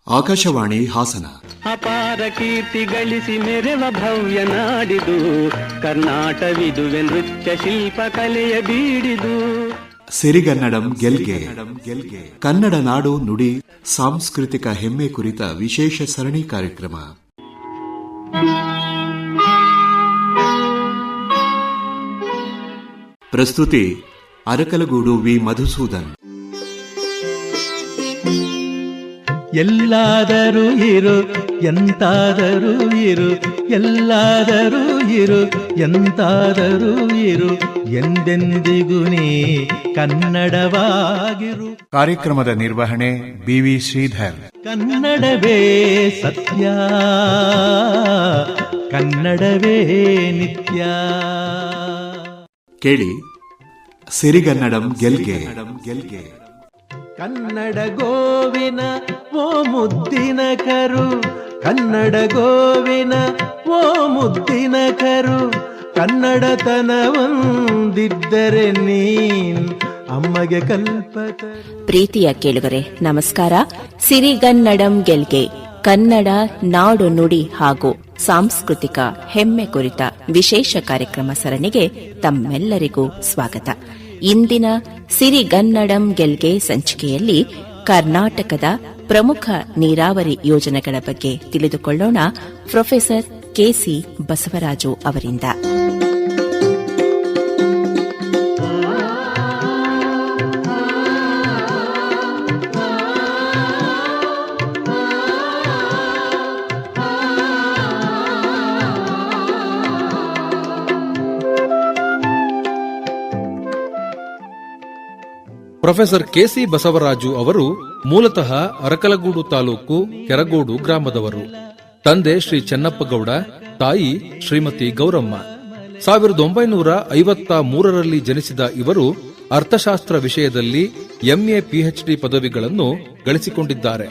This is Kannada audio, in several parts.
ಆಕಾಶವಾಣಿ ಹಾಸನ. ಅಪಾರ ಕೀರ್ತಿ ಗಳಿಸಿ ಮೆರೆವ ಭವ್ಯ ನಾಡಿದು ಕರ್ನಾಟವಿದುವೆ ನೃತ್ಯ ಶಿಲ್ಪ ಕಲೆಯ ಬೀಡಿದು. ಸಿರಿಗನ್ನಡಂ ಗೆಲ್ಗೆ ಕನ್ನಡ ನಾಡು ನುಡಿ ಸಾಂಸ್ಕೃತಿಕ ಹೆಮ್ಮೆ ಕುರಿತ ವಿಶೇಷ ಸರಣಿ ಕಾರ್ಯಕ್ರಮ. ಪ್ರಸ್ತುತಿ ಅರಕಲಗೂಡು ವಿ ಮಧುಸೂದನ್. ಎಲ್ಲಾದರೂ ಇರು ಎಂತಾದರೂ ಇರು, ಎಲ್ಲಾದರೂ ಇರು ಎಂತಾದರೂ ಇರು, ಎಂದೆಂದಿಗೂ ನೀ ಕನ್ನಡವಾಗಿರು. ಕಾರ್ಯಕ್ರಮದ ನಿರ್ವಹಣೆ BV ಶ್ರೀಧರ್. ಕನ್ನಡವೇ ಸತ್ಯ, ಕನ್ನಡವೇ ನಿತ್ಯ. ಕೇಳಿ ಸಿರಿಗನ್ನಡಂ ಗೆಲ್ಗೆ. ಕನ್ನಡ ಗೋವಿನ ಓ ಮುದ್ದಿನ ಕರು, ಕನ್ನಡ ಗೋವಿನ ಓ ಮುದ್ದಿನ ಕರು, ಕನ್ನಡತನವೊಂದಿದ್ದರೆ ನೀನ್ ಅಮ್ಮಗೆ ಕಲ್ಪತರು. ಪ್ರೀತಿಯ ಕೇಳುಗರೆ ನಮಸ್ಕಾರ. ಸಿರಿಗನ್ನಡಂ ಗೆಲ್ಗೆ ಕನ್ನಡ ನಾಡು ನುಡಿ ಹಾಗೂ ಸಾಂಸ್ಕೃತಿಕ ಹೆಮ್ಮೆ ಕುರಿತ ವಿಶೇಷ ಕಾರ್ಯಕ್ರಮ ಸರಣಿಗೆ ತಮ್ಮೆಲ್ಲರಿಗೂ ಸ್ವಾಗತ. ಇಂದಿನ ಸಿರಿಗನ್ನಡಂ ಗೆಲ್ಗೆ ಸಂಚಿಕೆಯಲ್ಲಿ ಕರ್ನಾಟಕದ ಪ್ರಮುಖ ನೀರಾವರಿ ಯೋಜನೆಗಳ ಬಗ್ಗೆ ತಿಳಿದುಕೊಳ್ಳೋಣ ಪ್ರೊಫೆಸರ್ KC ಬಸವರಾಜು ಅವರಿಂದ. ಪ್ರೊಫೆಸರ್ KC ಬಸವರಾಜು ಅವರು ಮೂಲತಃ ಅರಕಲಗೂಡು ತಾಲೂಕು ಕೆರಗೋಡು ಗ್ರಾಮದವರು. ತಂದೆ ಶ್ರೀ ಚೆನ್ನಪ್ಪಗೌಡ, ತಾಯಿ ಶ್ರೀಮತಿ ಗೌರಮ್ಮ. 1953ರಲ್ಲಿ ಜನಿಸಿದ ಇವರು ಅರ್ಥಶಾಸ್ತ್ರ ವಿಷಯದಲ್ಲಿ MA PhD ಪದವಿಗಳನ್ನು ಗಳಿಸಿಕೊಂಡಿದ್ದಾರೆ.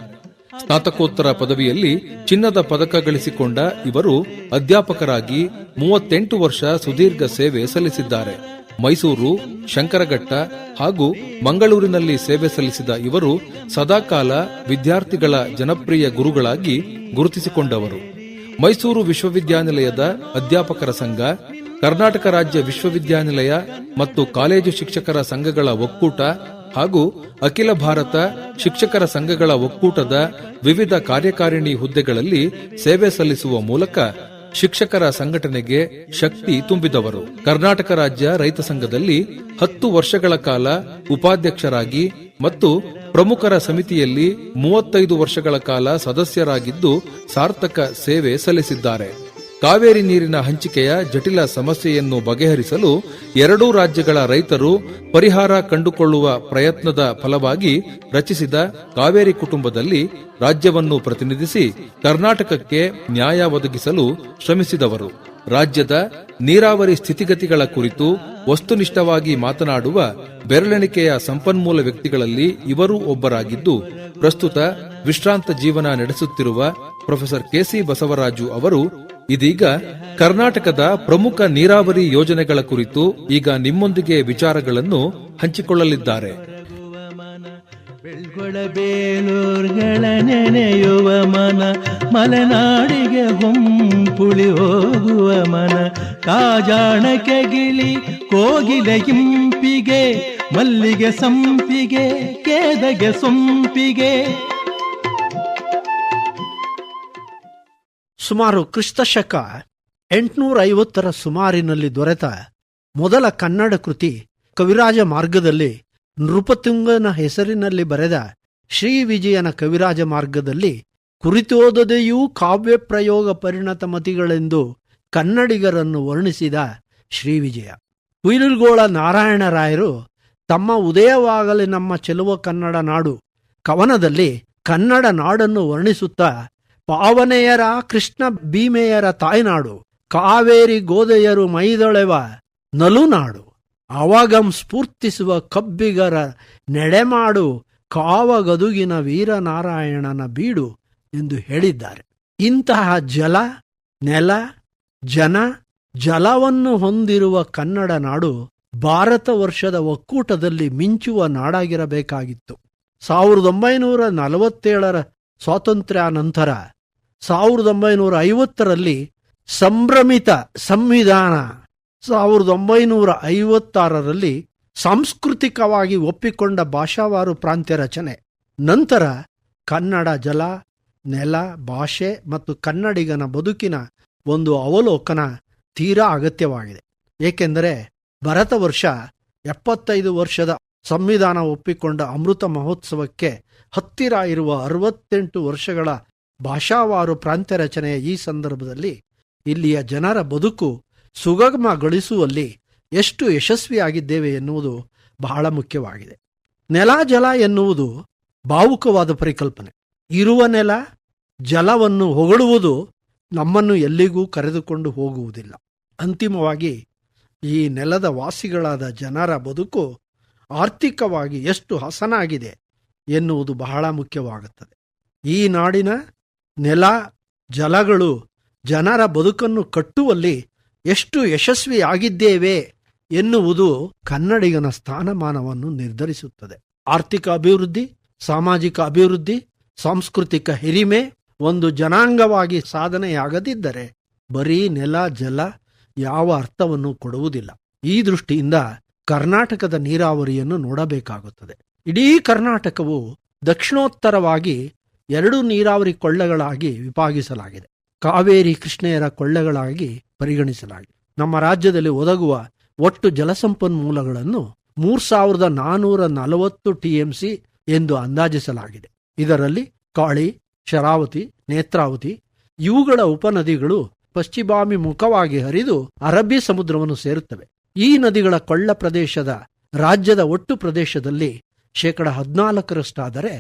ಸ್ನಾತಕೋತ್ತರ ಪದವಿಯಲ್ಲಿ ಚಿನ್ನದ ಪದಕ ಗಳಿಸಿಕೊಂಡ ಇವರು ಅಧ್ಯಾಪಕರಾಗಿ 38 ವರ್ಷ ಸುದೀರ್ಘ ಸೇವೆ ಸಲ್ಲಿಸಿದ್ದಾರೆ. ಮೈಸೂರು, ಶಂಕರಘಟ್ಟ ಹಾಗೂ ಮಂಗಳೂರಿನಲ್ಲಿ ಸೇವೆ ಸಲ್ಲಿಸಿದ ಇವರು ಸದಾಕಾಲ ವಿದ್ಯಾರ್ಥಿಗಳ ಜನಪ್ರಿಯ ಗುರುಗಳಾಗಿ ಗುರುತಿಸಿಕೊಂಡವರು. ಮೈಸೂರು ವಿಶ್ವವಿದ್ಯಾನಿಲಯದ ಅಧ್ಯಾಪಕರ ಸಂಘ, ಕರ್ನಾಟಕ ರಾಜ್ಯ ವಿಶ್ವವಿದ್ಯಾನಿಲಯ ಮತ್ತು ಕಾಲೇಜು ಶಿಕ್ಷಕರ ಸಂಘಗಳ ಒಕ್ಕೂಟ ಹಾಗೂ ಅಖಿಲ ಭಾರತ ಶಿಕ್ಷಕರ ಸಂಘಗಳ ಒಕ್ಕೂಟದ ವಿವಿಧ ಕಾರ್ಯಕಾರಿಣಿ ಹುದ್ದೆಗಳಲ್ಲಿ ಸೇವೆ ಸಲ್ಲಿಸುವ ಮೂಲಕ ಶಿಕ್ಷಕರ ಸಂಘಟನೆಗೆ ಶಕ್ತಿ ತುಂಬಿದವರು. ಕರ್ನಾಟಕ ರಾಜ್ಯ ರೈತ ಸಂಘದಲ್ಲಿ 10 ವರ್ಷಗಳ ಕಾಲ ಉಪಾಧ್ಯಕ್ಷರಾಗಿ ಮತ್ತು ಪ್ರಮುಖರ ಸಮಿತಿಯಲ್ಲಿ 35 ವರ್ಷಗಳ ಕಾಲ ಸದಸ್ಯರಾಗಿದ್ದು ಸಾರ್ಥಕ ಸೇವೆ ಸಲ್ಲಿಸಿದ್ದಾರೆ. ಕಾವೇರಿ ನೀರಿನ ಹಂಚಿಕೆಯ ಜಟಿಲ ಸಮಸ್ಯೆಯನ್ನು ಬಗೆಹರಿಸಲು ಎರಡೂ ರಾಜ್ಯಗಳ ರೈತರು ಪರಿಹಾರ ಕಂಡುಕೊಳ್ಳುವ ಪ್ರಯತ್ನದ ಫಲವಾಗಿ ರಚಿಸಿದ ಕಾವೇರಿ ಕುಟುಂಬದಲ್ಲಿ ರಾಜ್ಯವನ್ನು ಪ್ರತಿನಿಧಿಸಿ ಕರ್ನಾಟಕಕ್ಕೆ ನ್ಯಾಯ ಒದಗಿಸಲು ಶ್ರಮಿಸಿದವರು. ರಾಜ್ಯದ ನೀರಾವರಿ ಸ್ಥಿತಿಗತಿಗಳ ಕುರಿತು ವಸ್ತುನಿಷ್ಠವಾಗಿ ಮಾತನಾಡುವ ಬೆರಳೆಣಿಕೆಯ ಸಂಪನ್ಮೂಲ ವ್ಯಕ್ತಿಗಳಲ್ಲಿ ಇವರೂ ಒಬ್ಬರಾಗಿದ್ದು, ಪ್ರಸ್ತುತ ವಿಶ್ರಾಂತ ಜೀವನ ನಡೆಸುತ್ತಿರುವ ಪ್ರೊಫೆಸರ್ KC ಬಸವರಾಜು ಅವರು ಇದೀಗ ಕರ್ನಾಟಕದ ಪ್ರಮುಖ ನೀರಾವರಿ ಯೋಜನೆಗಳ ಕುರಿತು ಈಗ ನಿಮ್ಮೊಂದಿಗೆ ವಿಚಾರಗಳನ್ನು ಹಂಚಿಕೊಳ್ಳಲಿದ್ದಾರೆ. ಬೆಳ್ಗೊಳಬೇಲೂರ್ಗಳ ನೆನೆಯುವ ಮನ, ಮಲೆನಾಡಿಗೆ ಹೊಂಪುಳಿ ಹೋಗುವ ಮನ, ಕಾಜಾಣಕ್ಕೆ ಗಿಳಿ ಕೋಗಿಲೆ ಇಂಪಿಗೆ, ಮಲ್ಲಿಗೆ ಸಂಪಿಗೆ ಕೇದಗೆ ಸೊಂಪಿಗೆ. ಸುಮಾರು ಕ್ರಿಸ್ತಶಕ 850 ಸುಮಾರಿನಲ್ಲಿ ದೊರೆತ ಮೊದಲ ಕನ್ನಡ ಕೃತಿ ಕವಿರಾಜ ಮಾರ್ಗದಲ್ಲಿ ನೃಪತುಂಗನ ಹೆಸರಿನಲ್ಲಿ ಬರೆದ ಶ್ರೀ ವಿಜಯನ ಕವಿರಾಜ ಮಾರ್ಗದಲ್ಲಿ ಕುರಿತೋದದೆಯೂ ಕಾವ್ಯ ಪ್ರಯೋಗ ಪರಿಣತ ಮತಿಗಳೆಂದು ಕನ್ನಡಿಗರನ್ನು ವರ್ಣಿಸಿದ ಶ್ರೀ ವಿಜಯ. ಹುಯಿಲುಗೋಳ ನಾರಾಯಣರಾಯರು ತಮ್ಮ ಉದಯವಾಗಲಿ ನಮ್ಮ ಚೆಲುವ ಕನ್ನಡ ನಾಡು ಕವನದಲ್ಲಿ ಕನ್ನಡ ನಾಡನ್ನು ವರ್ಣಿಸುತ್ತಾ ಪಾವನೆಯರ ಕೃಷ್ಣ ಭೀಮೆಯರ ತಾಯ್ನಾಡು, ಕಾವೇರಿ ಗೋದೆಯರು ಮೈದೊಳೆವ ನಲುನಾಡು, ಅವಾಗಂ ಸ್ಫೂರ್ತಿಸುವ ಕಬ್ಬಿಗರ ನೆಡೆಮಾಡು, ಕಾವಗದುಗಿನ ವೀರನಾರಾಯಣನ ಬೀಡು ಎಂದು ಹೇಳಿದ್ದಾರೆ. ಇಂತಹ ಜಲ, ನೆಲ, ಜನ, ಜಲವನ್ನು ಹೊಂದಿರುವ ಕನ್ನಡ ನಾಡು ಭಾರತ ವರ್ಷದ ಒಕ್ಕೂಟದಲ್ಲಿ ಮಿಂಚುವ ನಾಡಾಗಿರಬೇಕಾಗಿತ್ತು. 1947 ಸ್ವಾತಂತ್ರ್ಯಾನಂತರ 1950ರಲ್ಲಿ ಸಂಭ್ರಮಿತ ಸಂವಿಧಾನ, 1956ರಲ್ಲಿ ಸಾಂಸ್ಕೃತಿಕವಾಗಿ ಒಪ್ಪಿಕೊಂಡ ಭಾಷಾವಾರು ಪ್ರಾಂತ್ಯ ರಚನೆ, ನಂತರ ಕನ್ನಡ ಜಲ, ನೆಲ, ಭಾಷೆ ಮತ್ತು ಕನ್ನಡಿಗನ ಬದುಕಿನ ಒಂದು ಅವಲೋಕನ ತೀರಾ ಅಗತ್ಯವಾಗಿದೆ. ಏಕೆಂದರೆ ಭರತ ವರ್ಷ 75 ವರ್ಷದ ಸಂವಿಧಾನ ಒಪ್ಪಿಕೊಂಡ ಅಮೃತ ಮಹೋತ್ಸವಕ್ಕೆ ಹತ್ತಿರ ಇರುವ 68 ವರ್ಷಗಳ ಭಾಷಾವಾರು ಪ್ರಾಂತ್ಯ ರಚನೆಯ ಈ ಸಂದರ್ಭದಲ್ಲಿ ಇಲ್ಲಿಯ ಜನರ ಬದುಕು ಸುಗಮಗೊಳಿಸುವಲ್ಲಿ ಎಷ್ಟು ಯಶಸ್ವಿಯಾಗಿದ್ದೇವೆ ಎನ್ನುವುದು ಬಹಳ ಮುಖ್ಯವಾಗಿದೆ. ನೆಲ ಜಲ ಎನ್ನುವುದು ಭಾವುಕವಾದ ಪರಿಕಲ್ಪನೆ. ಇರುವ ನೆಲ ಜಲವನ್ನು ಹೊಗಳುವುದು ನಮ್ಮನ್ನು ಎಲ್ಲಿಗೂ ಕರೆದುಕೊಂಡು ಹೋಗುವುದಿಲ್ಲ. ಅಂತಿಮವಾಗಿ ಈ ನೆಲದ ವಾಸಿಗಳಾದ ಜನರ ಬದುಕು ಆರ್ಥಿಕವಾಗಿ ಎಷ್ಟು ಹಸನಾಗಿದೆ ಎನ್ನುವುದು ಬಹಳ ಮುಖ್ಯವಾಗುತ್ತದೆ. ಈ ನಾಡಿನ ನೆಲ ಜಲಗಳು ಜನರ ಬದುಕನ್ನು ಕಟ್ಟುವಲ್ಲಿ ಎಷ್ಟು ಯಶಸ್ವಿಯಾಗಿದ್ದೇವೆ ಎನ್ನುವುದು ಕನ್ನಡಿಗನ ಸ್ಥಾನಮಾನವನ್ನು ನಿರ್ಧರಿಸುತ್ತದೆ. ಆರ್ಥಿಕ ಅಭಿವೃದ್ಧಿ, ಸಾಮಾಜಿಕ ಅಭಿವೃದ್ಧಿ, ಸಾಂಸ್ಕೃತಿಕ ಹಿರಿಮೆ ಒಂದು ಜನಾಂಗವಾಗಿ ಸಾಧನೆಯಾಗದಿದ್ದರೆ ಬರೀ ನೆಲ ಜಲ ಯಾವ ಅರ್ಥವನ್ನು ಕೊಡುವುದಿಲ್ಲ. ಈ ದೃಷ್ಟಿಯಿಂದ ಕರ್ನಾಟಕದ ನೀರಾವರಿಯನ್ನು ನೋಡಬೇಕಾಗುತ್ತದೆ. ಇಡೀ ಕರ್ನಾಟಕವು ದಕ್ಷಿಣೋತ್ತರವಾಗಿ 2 ನೀರಾವರಿ ಕೊಳ್ಳಗಳಾಗಿ ವಿಭಾಗಿಸಲಾಗಿದೆ. ಕಾವೇರಿ ಕೃಷ್ಣೆಯರ ಕೊಳ್ಳಗಳಾಗಿ ಪರಿಗಣಿಸಲಾಗಿದೆ. ನಮ್ಮ ರಾಜ್ಯದಲ್ಲಿ ಒದಗುವ ಒಟ್ಟು ಜಲಸಂಪನ್ಮೂಲಗಳನ್ನು 3440 TMC ಎಂದು ಅಂದಾಜಿಸಲಾಗಿದೆ. ಇದರಲ್ಲಿ ಕಾಳಿ, ಶರಾವತಿ, ನೇತ್ರಾವತಿ ಇವುಗಳ ಉಪನದಿಗಳು ಪಶ್ಚಿಮಾಭಿಮುಖವಾಗಿ ಹರಿದು ಅರಬ್ಬಿ ಸಮುದ್ರವನ್ನು ಸೇರುತ್ತವೆ. ಈ ನದಿಗಳ ಕೊಳ್ಳ ಪ್ರದೇಶದ ರಾಜ್ಯದ ಒಟ್ಟು ಪ್ರದೇಶದಲ್ಲಿ 14%.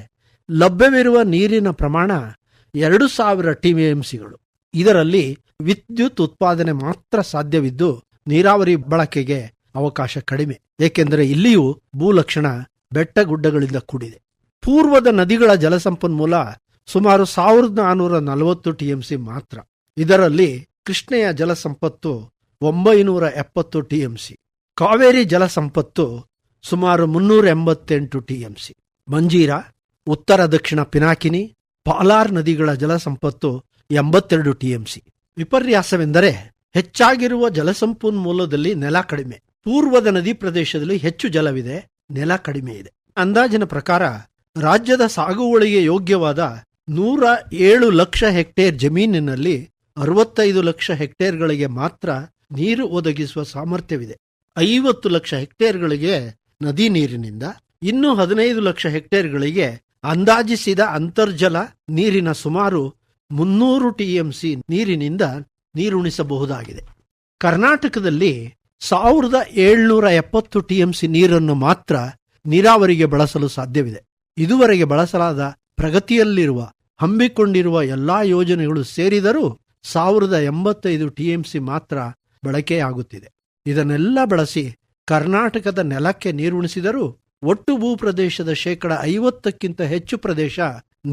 ಲಭ್ಯವಿರುವ ನೀರಿನ ಪ್ರಮಾಣ 2000 TMCಗಳು. ಇದರಲ್ಲಿ ವಿದ್ಯುತ್ ಉತ್ಪಾದನೆ ಮಾತ್ರ ಸಾಧ್ಯವಿದ್ದು ನೀರಾವರಿ ಬಳಕೆಗೆ ಅವಕಾಶ ಕಡಿಮೆ. ಏಕೆಂದರೆ ಇಲ್ಲಿಯೂ ಭೂಲಕ್ಷಣ ಬೆಟ್ಟಗುಡ್ಡಗಳಿಂದ ಕೂಡಿದೆ. ಪೂರ್ವದ ನದಿಗಳ ಜಲಸಂಪನ್ಮೂಲ ಸುಮಾರು 1440 TMC ಮಾತ್ರ. ಇದರಲ್ಲಿ ಕೃಷ್ಣೆಯ ಜಲಸಂಪತ್ತು 970 TMC, ಕಾವೇರಿ ಜಲಸಂಪತ್ತು ಸುಮಾರು 388 TMC, ಮಂಜೀರಾ, ಉತ್ತರ ದಕ್ಷಿಣ ಪಿನಾಕಿನಿ, ಪಾಲಾರ್ ನದಿಗಳ ಜಲಸಂಪತ್ತು 82 TMC. ವಿಪರ್ಯಾಸವೆಂದರೆ ಹೆಚ್ಚಾಗಿರುವ ಜಲಸಂಪನ್ಮೂಲದಲ್ಲಿ ನೆಲ ಕಡಿಮೆ. ಪೂರ್ವದ ನದಿ ಪ್ರದೇಶದಲ್ಲಿ ಹೆಚ್ಚು ಜಲವಿದೆ, ನೆಲ ಕಡಿಮೆ ಇದೆ. ಅಂದಾಜಿನ ಪ್ರಕಾರ ರಾಜ್ಯದ ಸಾಗುವಳಿಗೆ ಯೋಗ್ಯವಾದ 107 ಲಕ್ಷ ಹೆಕ್ಟೇರ್ ಜಮೀನಿನಲ್ಲಿ 65 ಲಕ್ಷ ಹೆಕ್ಟೇರ್ಗಳಿಗೆ ಮಾತ್ರ ನೀರು ಒದಗಿಸುವ ಸಾಮರ್ಥ್ಯವಿದೆ. 50 ಲಕ್ಷ ಹೆಕ್ಟೇರ್ಗಳಿಗೆ ನದಿ ನೀರಿನಿಂದ, ಇನ್ನು 15 ಲಕ್ಷ ಹೆಕ್ಟೇರ್ಗಳಿಗೆ ಅಂದಾಜಿಸಿದ ಅಂತರ್ಜಲ ನೀರಿನ ಸುಮಾರು 300 TMC ನೀರಿನಿಂದ ನೀರುಣಿಸಬಹುದಾಗಿದೆ. ಕರ್ನಾಟಕದಲ್ಲಿ 1770 TMC ನೀರನ್ನು ಮಾತ್ರ ನೀರಾವರಿಗೆ ಬಳಸಲು ಸಾಧ್ಯವಿದೆ. ಇದುವರೆಗೆ ಬಳಸಲಾದ ಪ್ರಗತಿಯಲ್ಲಿರುವ ಹಮ್ಮಿಕೊಂಡಿರುವ ಎಲ್ಲಾ ಯೋಜನೆಗಳು ಸೇರಿದರೂ 1085 TMC ಮಾತ್ರ ಬಳಕೆಯಾಗುತ್ತಿದೆ. ಇದನ್ನೆಲ್ಲ ಬಳಸಿ ಕರ್ನಾಟಕದ ನೆಲಕ್ಕೆ ನೀರುಣಿಸಿದರೂ ಒಟ್ಟು ಭೂಪ್ರದೇಶದ 50%ಕ್ಕಿಂತ ಹೆಚ್ಚು ಪ್ರದೇಶ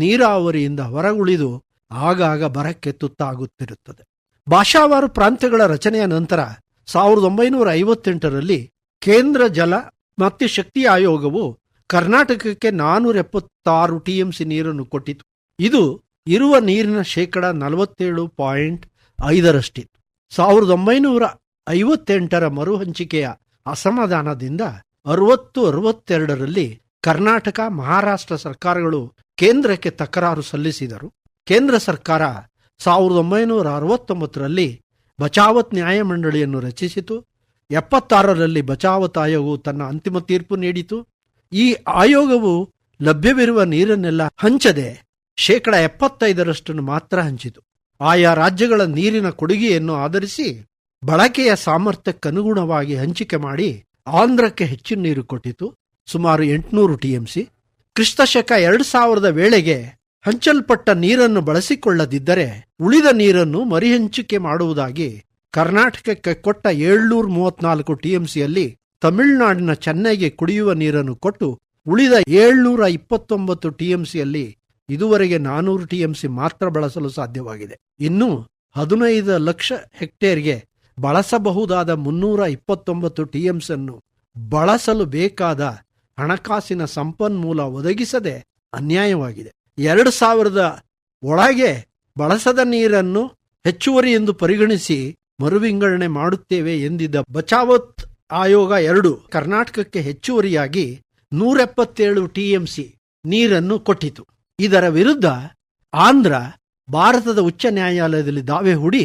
ನೀರಾವರಿಯಿಂದ ಹೊರಗುಳಿದು ಆಗಾಗ ಬರಕ್ಕೆ ತುತ್ತಾಗುತ್ತಿರುತ್ತದೆ. ಭಾಷಾವಾರು ಪ್ರಾಂತ್ಯಗಳ ರಚನೆಯ ನಂತರ 1958ರಲ್ಲಿ ಕೇಂದ್ರ ಜಲ ಮತ್ತು ಶಕ್ತಿ ಆಯೋಗವು ಕರ್ನಾಟಕಕ್ಕೆ 476 TMC ನೀರನ್ನು ಕೊಟ್ಟಿತು. ಇದು ಇರುವ ನೀರಿನ 47.5%. 1958ರ ಮರುಹಂಚಿಕೆಯ ಅಸಮಾಧಾನದಿಂದ 60-62ರಲ್ಲಿ ಕರ್ನಾಟಕ, ಮಹಾರಾಷ್ಟ್ರ ಸರ್ಕಾರಗಳು ಕೇಂದ್ರಕ್ಕೆ ತಕರಾರು ಸಲ್ಲಿಸಿದರು. ಕೇಂದ್ರ ಸರ್ಕಾರ 1969ರಲ್ಲಿ ಬಚಾವತ್ ನ್ಯಾಯಮಂಡಳಿಯನ್ನು ರಚಿಸಿತು. 76ರಲ್ಲಿ ಬಚಾವತ್ ಆಯೋಗವು ತನ್ನ ಅಂತಿಮ ತೀರ್ಪು ನೀಡಿತು. ಈ ಆಯೋಗವು ಲಭ್ಯವಿರುವ ನೀರನ್ನೆಲ್ಲ ಹಂಚದೆ 75% ಮಾತ್ರ ಹಂಚಿತು. ಆಯಾ ರಾಜ್ಯಗಳ ನೀರಿನ ಕೊಡುಗೆಯನ್ನು ಆಧರಿಸಿ ಬಳಕೆಯ ಸಾಮರ್ಥ್ಯಕ್ಕನುಗುಣವಾಗಿ ಹಂಚಿಕೆ ಮಾಡಿ ಆಂಧ್ರಕ್ಕೆ ಹೆಚ್ಚಿನ ನೀರು ಕೊಟ್ಟಿತು, ಸುಮಾರು 800 TMC. ಕ್ರಿಸ್ತಶಕ 2000ದ ವೇಳೆಗೆ ಹಂಚಲ್ಪಟ್ಟ ನೀರನ್ನು ಬಳಸಿಕೊಳ್ಳದಿದ್ದರೆ ಉಳಿದ ನೀರನ್ನು ಮರಿಹಂಚಿಕೆ ಮಾಡುವುದಾಗಿ ಕರ್ನಾಟಕಕ್ಕೆ ಕೊಟ್ಟ 734 TMCಯಲ್ಲಿ ತಮಿಳುನಾಡಿನ ಚೆನ್ನೈಗೆ ಕುಡಿಯುವ ನೀರನ್ನು ಕೊಟ್ಟು ಉಳಿದ 729 TMCಯಲ್ಲಿ ಇದುವರೆಗೆ 400 TMC ಮಾತ್ರ ಬಳಸಲು ಸಾಧ್ಯವಾಗಿದೆ. ಇನ್ನು 15 ಲಕ್ಷ ಹೆಕ್ಟೇರ್ಗೆ ಬಳಸಬಹುದಾದ 329 TMC ಅನ್ನು ಬಳಸಲು ಬೇಕಾದ ಹಣಕಾಸಿನ ಸಂಪನ್ಮೂಲ ಒದಗಿಸದೆ ಅನ್ಯಾಯವಾಗಿದೆ. 2000 ಒಳಗೆ ಬಳಸದ ನೀರನ್ನು ಹೆಚ್ಚುವರಿ ಎಂದು ಪರಿಗಣಿಸಿ ಮರುವಿಂಗಡಣೆ ಮಾಡುತ್ತೇವೆ ಎಂದಿದ್ದ ಬಚಾವತ್ ಆಯೋಗ 2 ಕರ್ನಾಟಕಕ್ಕೆ ಹೆಚ್ಚುವರಿಯಾಗಿ 177 ಟಿಎಂಸಿ ನೀರನ್ನು ಕೊಟ್ಟಿತು. ಇದರ ವಿರುದ್ಧ ಆಂಧ್ರ ಭಾರತದ ಉಚ್ಚ ನ್ಯಾಯಾಲಯದಲ್ಲಿ ದಾವೆ ಹೂಡಿ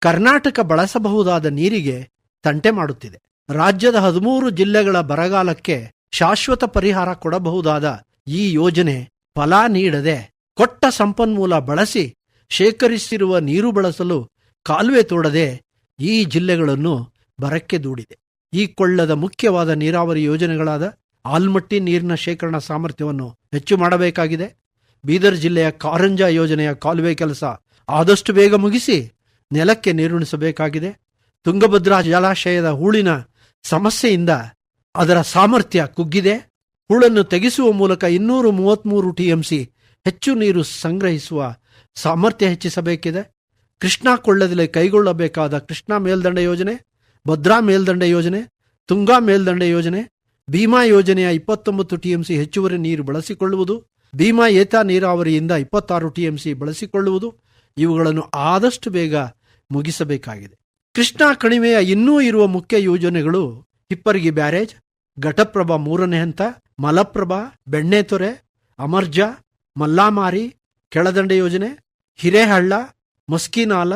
ಕರ್ನಾಟಕ ಬಳಸಬಹುದಾದ ನೀರಿಗೆ ತಂಟೆ ಮಾಡುತ್ತಿದೆ. ರಾಜ್ಯದ 13 ಜಿಲ್ಲೆಗಳ ಬರಗಾಲಕ್ಕೆ ಶಾಶ್ವತ ಪರಿಹಾರ ಕೊಡಬಹುದಾದ ಈ ಯೋಜನೆ ಫಲ ನೀಡದೆ ಕೊಟ್ಟ ಸಂಪನ್ಮೂಲ ಬಳಸಿ ಶೇಖರಿಸಿರುವ ನೀರು ಬಳಸಲು ಕಾಲುವೆ ತೋಡದೆ ಈ ಜಿಲ್ಲೆಗಳನ್ನು ಬರಕ್ಕೆ ದೂಡಿದೆ. ಈ ಕೊಳ್ಳದ ಮುಖ್ಯವಾದ ನೀರಾವರಿ ಯೋಜನೆಗಳಾದ ಆಲ್ಮಟ್ಟಿ ನೀರಿನ ಶೇಖರಣಾ ಸಾಮರ್ಥ್ಯವನ್ನು ಹೆಚ್ಚು ಮಾಡಬೇಕಾಗಿದೆ. ಬೀದರ್ ಜಿಲ್ಲೆಯ ಕಾರಂಜಾ ಯೋಜನೆಯ ಕಾಲುವೆ ಕೆಲಸ ಆದಷ್ಟು ಬೇಗ ಮುಗಿಸಿ ನೆಲಕ್ಕೆ ನೀರುಣಿಸಬೇಕಾಗಿದೆ. ತುಂಗಭದ್ರಾ ಜಲಾಶಯದ ಹೂಳಿನ ಸಮಸ್ಯೆಯಿಂದ ಅದರ ಸಾಮರ್ಥ್ಯ ಕುಗ್ಗಿದೆ. ಹೂಳನ್ನು ತೆಗೆಸುವ ಮೂಲಕ 233 ಟಿಎಂಸಿ ಹೆಚ್ಚು ನೀರು ಸಂಗ್ರಹಿಸುವ ಸಾಮರ್ಥ್ಯ ಹೆಚ್ಚಿಸಬೇಕಿದೆ. ಕೃಷ್ಣಾ ಕೊಳ್ಳದಲ್ಲಿ ಕೈಗೊಳ್ಳಬೇಕಾದ ಕೃಷ್ಣಾ ಮೇಲ್ದಂಡೆ ಯೋಜನೆ, ಭದ್ರಾ ಮೇಲ್ದಂಡೆ ಯೋಜನೆ, ತುಂಗಾ ಮೇಲ್ದಂಡೆ ಯೋಜನೆ, ಭೀಮಾ ಯೋಜನೆಯ 29 ಟಿಎಂಸಿ ಹೆಚ್ಚುವರಿ ನೀರು ಬಳಸಿಕೊಳ್ಳುವುದು, ಭೀಮಾ ಏತ ನೀರಾವರಿಯಿಂದ 26 ಟಿಎಂಸಿ ಬಳಸಿಕೊಳ್ಳುವುದು, ಇವುಗಳನ್ನು ಆದಷ್ಟು ಬೇಗ ಮುಗಿಸಬೇಕಾಗಿದೆ. ಕೃಷ್ಣಾ ಕಣಿವೆಯ ಇನ್ನೂ ಇರುವ ಮುಖ್ಯ ಯೋಜನೆಗಳು ಹಿಪ್ಪರಗಿ ಬ್ಯಾರೇಜ್, ಘಟಪ್ರಭಾ 3ನೇ ಹಂತ, ಮಲಪ್ರಭಾ, ಬೆಣ್ಣೆತೊರೆ, ಅಮರ್ಜಾ, ಮಲ್ಲಾಮಾರಿ ಕೆಳದಂಡೆ ಯೋಜನೆ, ಹಿರೇಹಳ್ಳ, ಮಸ್ಕಿನಾಲ,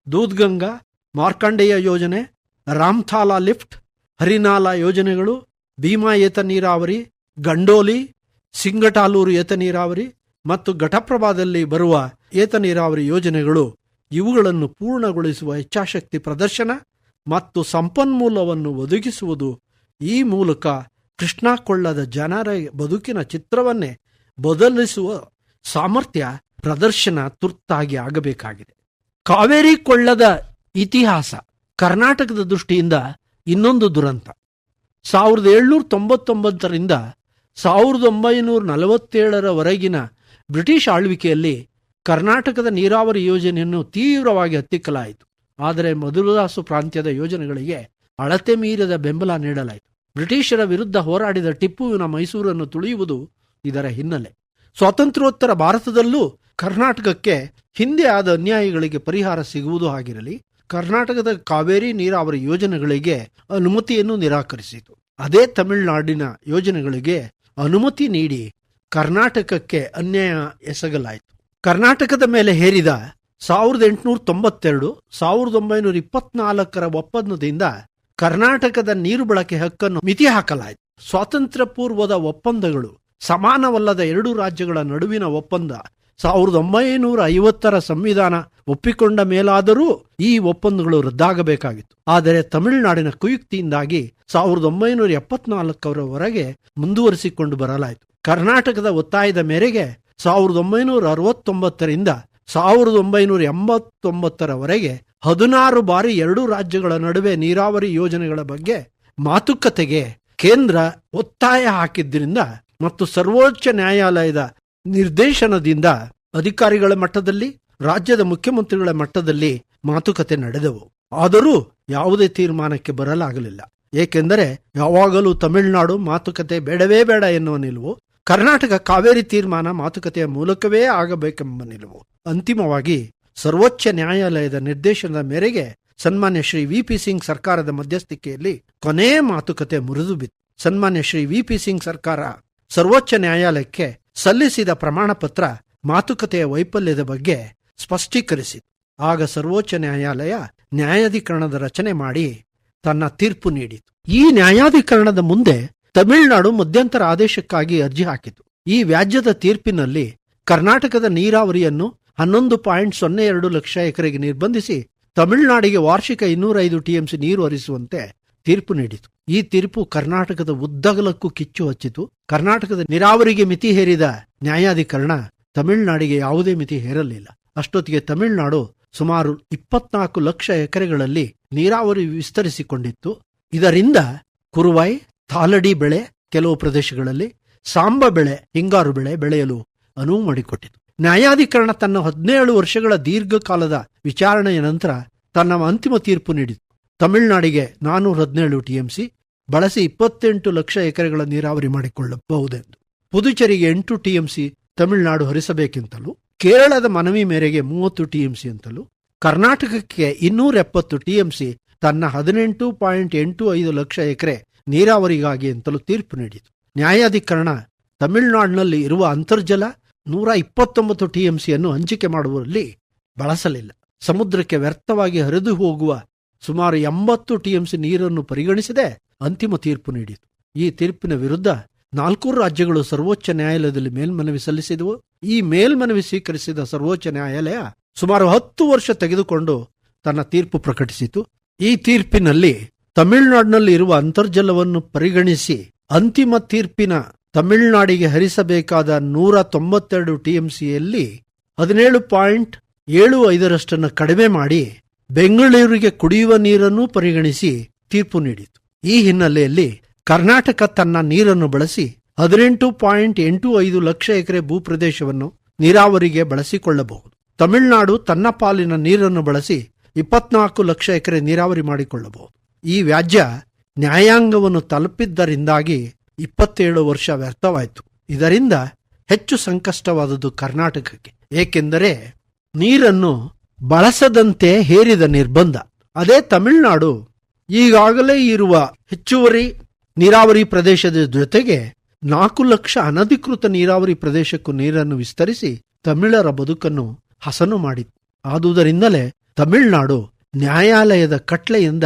ದೂದ್ಗಂಗಾ, ಮಾರ್ಕಂಡೇಯ ಯೋಜನೆ, ರಾಮ್ಥಾಲಾ ಲಿಫ್ಟ್, ಹರಿನಾಲಾ ಯೋಜನೆಗಳು, ಭೀಮಾ ಏತ ನೀರಾವರಿ, ಗಂಡೋಲಿ, ಸಿಂಗಟಾಲೂರು ಏತ ನೀರಾವರಿ ಮತ್ತು ಘಟಪ್ರಭಾದಲ್ಲಿ ಬರುವ ಏತ ನೀರಾವರಿ ಯೋಜನೆಗಳು ಇವುಗಳನ್ನು ಪೂರ್ಣಗೊಳಿಸುವ ಇಚ್ಛಾಶಕ್ತಿ ಪ್ರದರ್ಶನ ಮತ್ತು ಸಂಪನ್ಮೂಲವನ್ನು ಒದಗಿಸುವುದು. ಈ ಮೂಲಕ ಕೃಷ್ಣಾ ಕೊಳ್ಳದ ಜನರ ಬದುಕಿನ ಚಿತ್ರವನ್ನೇ ಬದಲಿಸುವ ಸಾಮರ್ಥ್ಯ ಪ್ರದರ್ಶನ ತುರ್ತಾಗಿ ಆಗಬೇಕಾಗಿದೆ. ಕಾವೇರಿ ಕೊಳ್ಳದ ಇತಿಹಾಸ ಕರ್ನಾಟಕದ ದೃಷ್ಟಿಯಿಂದ ಇನ್ನೊಂದು ದುರಂತ. 1799ರಿಂದ 1947ರವರೆಗಿನ ಬ್ರಿಟಿಷ್ ಆಳ್ವಿಕೆಯಲ್ಲಿ ಕರ್ನಾಟಕದ ನೀರಾವರಿ ಯೋಜನೆಯನ್ನು ತೀವ್ರವಾಗಿ ಹತ್ತಿಕ್ಕಲಾಯಿತು. ಆದರೆ ಮಧುರದಾಸು ಪ್ರಾಂತ್ಯದ ಯೋಜನೆಗಳಿಗೆ ಅಳತೆ ಮೀರಿದ ಬೆಂಬಲ ನೀಡಲಾಯಿತು. ಬ್ರಿಟಿಷರ ವಿರುದ್ಧ ಹೋರಾಡಿದ ಟಿಪ್ಪುವಿನ ಮೈಸೂರನ್ನು ತುಳಿಯುವುದು ಇದರ ಹಿನ್ನೆಲೆ. ಸ್ವಾತಂತ್ರ್ಯೋತ್ತರ ಭಾರತದಲ್ಲೂ ಕರ್ನಾಟಕಕ್ಕೆ ಹಿಂದೆ ಆದ ಅನ್ಯಾಯಗಳಿಗೆ ಪರಿಹಾರ ಸಿಗುವುದು ಆಗಿರಲಿ, ಕರ್ನಾಟಕದ ಕಾವೇರಿ ನೀರಾವರಿ ಯೋಜನೆಗಳಿಗೆ ಅನುಮತಿಯನ್ನು ನಿರಾಕರಿಸಿತು. ಅದೇ ತಮಿಳುನಾಡಿನ ಯೋಜನೆಗಳಿಗೆ ಅನುಮತಿ ನೀಡಿ ಕರ್ನಾಟಕಕ್ಕೆ ಅನ್ಯಾಯ ಎಸಗಲಾಯಿತು. ಕರ್ನಾಟಕದ ಮೇಲೆ ಹೇರಿದ 1892, 1924ರ ಒಪ್ಪಂದದಿಂದ ಕರ್ನಾಟಕದ ನೀರು ಬಳಕೆ ಹಕ್ಕನ್ನು ಮಿತಿ ಹಾಕಲಾಯಿತು. ಸ್ವಾತಂತ್ರ್ಯ ಪೂರ್ವದ ಒಪ್ಪಂದಗಳು ಸಮಾನವಲ್ಲದ 2 ರಾಜ್ಯಗಳ ನಡುವಿನ ಒಪ್ಪಂದ 1950ರ ಸಂವಿಧಾನ ಒಪ್ಪಿಕೊಂಡ ಮೇಲಾದರೂ ಈ ಒಪ್ಪಂದಗಳು ರದ್ದಾಗಬೇಕಾಗಿತ್ತು. ಆದರೆ ತಮಿಳುನಾಡಿನ ಕುಯುಕ್ತಿಯಿಂದಾಗಿ 1974ರವರೆಗೆ ಮುಂದುವರಿಸಿಕೊಂಡು ಬರಲಾಯಿತು. ಕರ್ನಾಟಕದ ಒತ್ತಾಯದ ಮೇರೆಗೆ 1969ರಿಂದ 1989ರವರೆಗೆ 16 ಬಾರಿ 2 ರಾಜ್ಯಗಳ ನಡುವೆ ನೀರಾವರಿ ಯೋಜನೆಗಳ ಬಗ್ಗೆ ಮಾತುಕತೆಗೆ ಕೇಂದ್ರ ಒತ್ತಾಯ ಹಾಕಿದ್ದರಿಂದ ಮತ್ತು ಸರ್ವೋಚ್ಚ ನ್ಯಾಯಾಲಯದ ನಿರ್ದೇಶನದಿಂದ ಅಧಿಕಾರಿಗಳ ಮಟ್ಟದಲ್ಲಿ, ರಾಜ್ಯದ ಮುಖ್ಯಮಂತ್ರಿಗಳ ಮಟ್ಟದಲ್ಲಿ ಮಾತುಕತೆ ನಡೆದವು. ಆದರೂ ಯಾವುದೇ ತೀರ್ಮಾನಕ್ಕೆ ಬರಲಾಗಲಿಲ್ಲ. ಏಕೆಂದರೆ ಯಾವಾಗಲೂ ತಮಿಳುನಾಡು ಮಾತುಕತೆ ಬೇಡವೇ ಬೇಡ ಎನ್ನುವ ನಿಲುವು, ಕರ್ನಾಟಕ ಕಾವೇರಿ ತೀರ್ಮಾನ ಮಾತುಕತೆಯ ಮೂಲಕವೇ ಆಗಬೇಕೆಂಬ ನಿಲುವು. ಅಂತಿಮವಾಗಿ ಸರ್ವೋಚ್ಚ ನ್ಯಾಯಾಲಯದ ನಿರ್ದೇಶನದ ಮೇರೆಗೆ ಸನ್ಮಾನ್ಯ ಶ್ರೀ ವಿ.ಪಿ. ಸಿಂಗ್ ಸರ್ಕಾರದ ಮಧ್ಯಸ್ಥಿಕೆಯಲ್ಲಿ ಕೊನೆಯ ಮಾತುಕತೆ ಮುರಿದು ಬಿತ್ತು. ಸನ್ಮಾನ್ಯ ಶ್ರೀ ವಿ.ಪಿ. ಸಿಂಗ್ ಸರ್ಕಾರ ಸರ್ವೋಚ್ಚ ನ್ಯಾಯಾಲಯಕ್ಕೆ ಸಲ್ಲಿಸಿದ ಪ್ರಮಾಣ ಪತ್ರ ಮಾತುಕತೆಯ ವೈಫಲ್ಯದ ಬಗ್ಗೆ ಸ್ಪಷ್ಟೀಕರಿಸಿತು. ಆಗ ಸರ್ವೋಚ್ಚ ನ್ಯಾಯಾಲಯ ನ್ಯಾಯಾಧಿಕರಣದ ರಚನೆ ಮಾಡಿ ತನ್ನ ತೀರ್ಪು ನೀಡಿತು. ಈ ನ್ಯಾಯಾಧಿಕರಣದ ಮುಂದೆ ತಮಿಳುನಾಡು ಮಧ್ಯಂತರ ಆದೇಶಕ್ಕಾಗಿ ಅರ್ಜಿ ಹಾಕಿತು. ಈ ವ್ಯಾಜ್ಯದ ತೀರ್ಪಿನಲ್ಲಿ ಕರ್ನಾಟಕದ ನೀರಾವರಿಯನ್ನು 11.02 ಲಕ್ಷ ಎಕರೆಗೆ ನಿರ್ಬಂಧಿಸಿ ತಮಿಳುನಾಡಿಗೆ ವಾರ್ಷಿಕ 205 ಟಿಎಂಸಿ ನೀರು ಹರಿಸುವಂತೆ ತೀರ್ಪು ನೀಡಿತು. ಈ ತೀರ್ಪು ಕರ್ನಾಟಕದ ಉದ್ದಗಲಕ್ಕೂ ಕಿಚ್ಚು ಹಚ್ಚಿತು. ಕರ್ನಾಟಕದ ನೀರಾವರಿಗೆ ಮಿತಿ ಹೇರಿದ ನ್ಯಾಯಾಧಿಕರಣ ತಮಿಳುನಾಡಿಗೆ ಯಾವುದೇ ಮಿತಿ ಹೇರಲಿಲ್ಲ. ಅಷ್ಟೊತ್ತಿಗೆ ತಮಿಳುನಾಡು ಸುಮಾರು 24 ಲಕ್ಷ ಎಕರೆಗಳಲ್ಲಿ ನೀರಾವರಿ ವಿಸ್ತರಿಸಿಕೊಂಡಿತ್ತು. ಇದರಿಂದ ಕುರುವಾಯಿ, ತಾಲಡಿ ಬೆಳೆ, ಕೆಲವು ಪ್ರದೇಶಗಳಲ್ಲಿ ಸಾಂಬ ಬೆಳೆ, ಹಿಂಗಾರು ಬೆಳೆ ಬೆಳೆಯಲು ಅನುವು ಮಾಡಿಕೊಟ್ಟಿತು. ನ್ಯಾಯಾಧಿಕರಣ ತನ್ನ 17 ವರ್ಷಗಳ ದೀರ್ಘಕಾಲದ ವಿಚಾರಣೆಯ ನಂತರ ತನ್ನ ಅಂತಿಮ ತೀರ್ಪು ನೀಡಿತು. ತಮಿಳುನಾಡಿಗೆ 417 ಟಿಎಂಸಿ ಬಳಸಿ 28 ಲಕ್ಷ ಎಕರೆಗಳ ನೀರಾವರಿ ಮಾಡಿಕೊಳ್ಳಬಹುದೆಂದು, ಪುದುಚೇರಿಗೆ 8 ಟಿಎಂಸಿ ತಮಿಳುನಾಡು ಹರಿಸಬೇಕೆಂತಲೂ, ಕೇರಳದ ಮನವಿ ಮೇರೆಗೆ 30 ಟಿಎಂಸಿ ಅಂತಲೂ, ಕರ್ನಾಟಕಕ್ಕೆ 270 ಟಿಎಂಸಿ ತನ್ನ 18.85 ಲಕ್ಷ ಎಕರೆ ನೀರಾವರಿಗಾಗಿ ಅಂತಲೂ ತೀರ್ಪು ನೀಡಿತು. ನ್ಯಾಯಾಧಿಕರಣ ತಮಿಳುನಾಡಿನಲ್ಲಿ ಇರುವ ಅಂತರ್ಜಲ 129 ಟಿಎಂಸಿಯನ್ನು ಹಂಚಿಕೆ ಮಾಡುವಲ್ಲಿ ಬಳಸಲಿಲ್ಲ. ಸಮುದ್ರಕ್ಕೆ ವ್ಯರ್ಥವಾಗಿ ಹರಿದು ಹೋಗುವ ಸುಮಾರು 80 ಟಿಎಂಸಿ ನೀರನ್ನು ಪರಿಗಣಿಸದೆ ಅಂತಿಮ ತೀರ್ಪು ನೀಡಿತು. ಈ ತೀರ್ಪಿನ ವಿರುದ್ಧ 4 ರಾಜ್ಯಗಳು ಸರ್ವೋಚ್ಚ ನ್ಯಾಯಾಲಯದಲ್ಲಿ ಮೇಲ್ಮನವಿ ಸಲ್ಲಿಸಿದವು. ಈ ಮೇಲ್ಮನವಿ ಸ್ವೀಕರಿಸಿದ ಸರ್ವೋಚ್ಚ ನ್ಯಾಯಾಲಯ ಸುಮಾರು 10 ವರ್ಷ ತೆಗೆದುಕೊಂಡು ತನ್ನ ತೀರ್ಪು ಪ್ರಕಟಿಸಿತು. ಈ ತೀರ್ಪಿನಲ್ಲಿ ತಮಿಳುನಾಡಿನಲ್ಲಿ ಇರುವ ಅಂತರ್ಜಲವನ್ನು ಪರಿಗಣಿಸಿ ಅಂತಿಮ ತೀರ್ಪಿನ ತಮಿಳುನಾಡಿಗೆ ಹರಿಸಬೇಕಾದ 192 ಟಿಎಂಸಿಯಲ್ಲಿ 17.75 ಕಡಿಮೆ ಮಾಡಿ ಬೆಂಗಳೂರಿಗೆ ಕುಡಿಯುವ ನೀರನ್ನು ಪರಿಗಣಿಸಿ ತೀರ್ಪು ನೀಡಿತು. ಈ ಹಿನ್ನೆಲೆಯಲ್ಲಿ ಕರ್ನಾಟಕ ತನ್ನ ನೀರನ್ನು ಬಳಸಿ 18.85 ಲಕ್ಷ ಎಕರೆ ಭೂಪ್ರದೇಶವನ್ನು ನೀರಾವರಿಗೆ ಬಳಸಿಕೊಳ್ಳಬಹುದು. ತಮಿಳುನಾಡು ತನ್ನ ಪಾಲಿನ ನೀರನ್ನು ಬಳಸಿ 24 ಲಕ್ಷ ಎಕರೆ ನೀರಾವರಿ ಮಾಡಿಕೊಳ್ಳಬಹುದು. ಈ ವ್ಯಾಜ್ಯ ನ್ಯಾಯಾಂಗವನ್ನು ತಲುಪಿದ್ದರಿಂದಾಗಿ 27 ವರ್ಷ ವ್ಯರ್ಥವಾಯಿತು. ಇದರಿಂದ ಹೆಚ್ಚು ಸಂಕಷ್ಟವಾದದ್ದು ಕರ್ನಾಟಕಕ್ಕೆ. ಏಕೆಂದರೆ ನೀರನ್ನು ಬಳಸದಂತೆ ಹೇರಿದ ನಿರ್ಬಂಧ. ಅದೇ ತಮಿಳುನಾಡು ಈಗಾಗಲೇ ಇರುವ ಹೆಚ್ಚುವರಿ ನೀರಾವರಿ ಪ್ರದೇಶದ ಜೊತೆಗೆ 4 ಲಕ್ಷ ಅನಧಿಕೃತ ನೀರಾವರಿ ಪ್ರದೇಶಕ್ಕೂ ನೀರನ್ನು ವಿಸ್ತರಿಸಿ ತಮಿಳರ ಬದುಕನ್ನು ಹಸನು ಮಾಡಿತು. ಆದುದರಿಂದಲೇ ತಮಿಳುನಾಡು ನ್ಯಾಯಾಲಯದ ಕಟ್ಲೆಯಿಂದ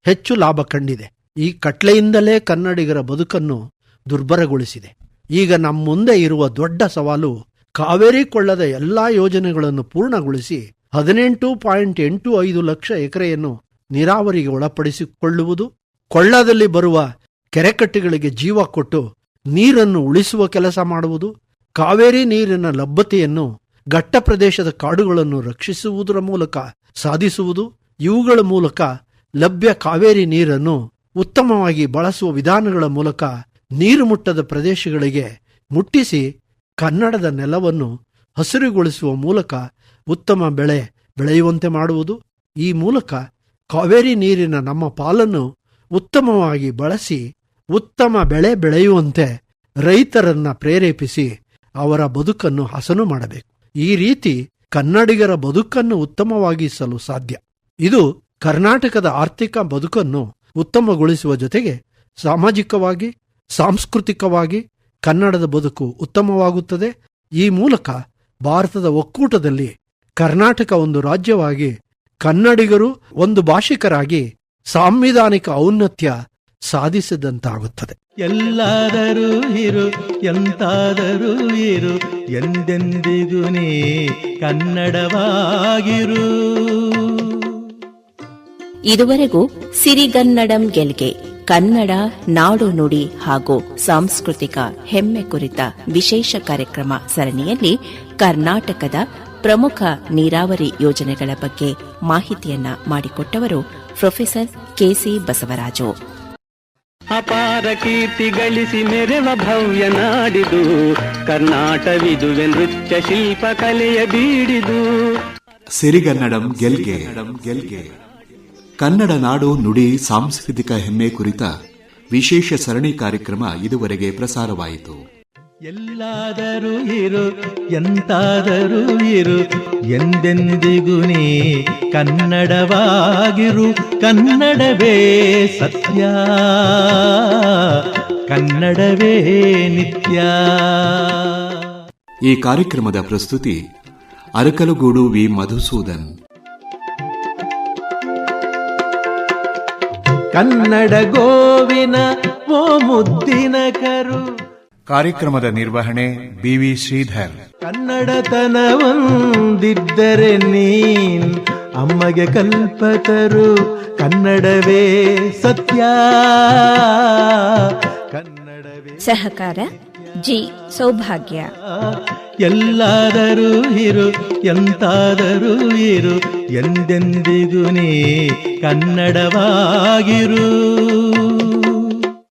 ಹೆಚ್ಚು ಲಾಭ ಕಂಡಿದೆ. ಈ ಕಟ್ಲೆಯಿಂದಲೇ ಕನ್ನಡಿಗರ ಬದುಕನ್ನು ದುರ್ಬಲಗೊಳಿಸಿದೆ. ಈಗ ನಮ್ಮ ಮುಂದೆ ಇರುವ ದೊಡ್ಡ ಸವಾಲು ಕಾವೇರಿ ಕೊಳ್ಳದ ಎಲ್ಲಾ ಯೋಜನೆಗಳನ್ನು ಪೂರ್ಣಗೊಳಿಸಿ 18.85 ಲಕ್ಷ ಎಕರೆಯನ್ನು ನೀರಾವರಿಗೆ ಒಳಪಡಿಸಿಕೊಳ್ಳುವುದು, ಕೊಳ್ಳದಲ್ಲಿ ಬರುವ ಕೆರೆಕಟ್ಟೆಗಳಿಗೆ ಜೀವ ಕೊಟ್ಟು ನೀರನ್ನು ಉಳಿಸುವ ಕೆಲಸ ಮಾಡುವುದು, ಕಾವೇರಿ ನೀರಿನ ಲಭ್ಯತೆಯನ್ನು ಘಟ್ಟ ಪ್ರದೇಶದ ಕಾಡುಗಳನ್ನು ರಕ್ಷಿಸುವುದರ ಮೂಲಕ ಸಾಧಿಸುವುದು. ಇವುಗಳ ಮೂಲಕ ಲಭ್ಯ ಕಾವೇರಿ ನೀರನ್ನು ಉತ್ತಮವಾಗಿ ಬಳಸುವ ವಿಧಾನಗಳ ಮೂಲಕ ನೀರು ಮುಟ್ಟದ ಪ್ರದೇಶಗಳಿಗೆ ಮುಟ್ಟಿಸಿ ಕನ್ನಡದ ನೆಲವನ್ನು ಹಸಿರುಗೊಳಿಸುವ ಮೂಲಕ ಉತ್ತಮ ಬೆಳೆ ಬೆಳೆಯುವಂತೆ ಮಾಡುವುದು. ಈ ಮೂಲಕ ಕಾವೇರಿ ನೀರಿನ ನಮ್ಮ ಪಾಲನ್ನು ಉತ್ತಮವಾಗಿ ಬಳಸಿ ಉತ್ತಮ ಬೆಳೆ ಬೆಳೆಯುವಂತೆ ರೈತರನ್ನ ಪ್ರೇರೇಪಿಸಿ ಅವರ ಬದುಕನ್ನು ಹಸನು ಮಾಡಬೇಕು. ಈ ರೀತಿ ಕನ್ನಡಿಗರ ಬದುಕನ್ನು ಉತ್ತಮವಾಗಿಸಲು ಸಾಧ್ಯ. ಇದು ಕರ್ನಾಟಕದ ಆರ್ಥಿಕ ಬದುಕನ್ನು ಉತ್ತಮಗೊಳಿಸುವ ಜೊತೆಗೆ ಸಾಮಾಜಿಕವಾಗಿ, ಸಾಂಸ್ಕೃತಿಕವಾಗಿ ಕನ್ನಡದ ಬದುಕು ಉತ್ತಮವಾಗುತ್ತದೆ. ಈ ಮೂಲಕ ಭಾರತದ ಒಕ್ಕೂಟದಲ್ಲಿ ಕರ್ನಾಟಕ ಒಂದು ರಾಜ್ಯವಾಗಿ, ಕನ್ನಡಿಗರು ಒಂದು ಭಾಷಿಕರಾಗಿ ಸಾಂವಿಧಾನಿಕ ಔನ್ನತ್ಯ ಸಾಧಿಸಿದಂತಾಗುತ್ತದೆ. ಎಲ್ಲಾದರೂ ಇರು, ಎಂತಾದರೂ ಇರು, ಎಂದೆಂದಿಗೂ ನೀ ಕನ್ನಡವಾಗಿರು. ಇದುವರೆಗೂ ಸಿರಿಗನ್ನಡಂ ಗೆಲ್ಗೆ ಕನ್ನಡ ನಾಡು ನುಡಿ ಹಾಗೂ ಸಾಂಸ್ಕೃತಿಕ ಹೆಮ್ಮೆ ಕುರಿತ ವಿಶೇಷ ಕಾರ್ಯಕ್ರಮ ಸರಣಿಯಲ್ಲಿ ಕರ್ನಾಟಕದ ಪ್ರಮುಖ ನೀರಾವರಿ ಯೋಜನೆಗಳ ಬಗ್ಗೆ ಮಾಹಿತಿಯನ್ನ ಮಾಡಿಕೊಟ್ಟವರು ಪ್ರೊಫೆಸರ್ ಕೆಸಿ ಬಸವರಾಜು. ಅಪಾರ ಕೀರ್ತಿ ಗಳಿಸಿ ಮೆರೆವ ಭವ್ಯ ನಾಡಿದು ಕರ್ನಾಟವಿದುವೆ ನೃತ್ಯ ಶಿಲ್ಪ ಕಲೆಯ ಬೀಡಿದು. ಸಿರಿಗನ್ನಡಂ ಗೆಲ್ಗೆ ಕನ್ನಡ ನಾಡು ನುಡಿ ಸಾಂಸ್ಕೃತಿಕ ಹೆಮ್ಮೆ ಕುರಿತ ವಿಶೇಷ ಸರಣಿ ಕಾರ್ಯಕ್ರಮ ಇದುವರೆಗೆ ಪ್ರಸಾರವಾಯಿತು. ಎಲ್ಲಾದರೂ ಇರು, ಎಂತಾದರೂ ಇರು, ಎಂದೆಂದಿಗೂ ನೀ ಕನ್ನಡವಾಗಿರು. ಕನ್ನಡವೇ ಸತ್ಯ, ಕನ್ನಡವೇ ನಿತ್ಯ. ಈ ಕಾರ್ಯಕ್ರಮದ ಪ್ರಸ್ತುತಿ ಅರಕಲಗೂಡು ವಿ ಮಧುಸೂದನ್. ಕನ್ನಡ ಗೋವಿನ ಓ ಮುದ್ದಿನ ಕರು. ಕಾರ್ಯಕ್ರಮದ ನಿರ್ವಹಣೆ ಬಿವಿ ಶ್ರೀಧರ್. ಕನ್ನಡತನವೊಂದಿದ್ದರೆ ನೀನ್ ಅಮ್ಮಗೆ ಕಲ್ಪತರು. ಕನ್ನಡವೇ ಸತ್ಯ, ಕನ್ನಡವೇ. ಸಹಕಾರ ಜಿ ಸೌಭಾಗ್ಯ. ಎಲ್ಲಾದರೂ ಇರು, ಎಂತಾದರೂ ಇರು, ಎಂದೆಂದಿಗೂ ನೀ ಕನ್ನಡವಾಗಿರು.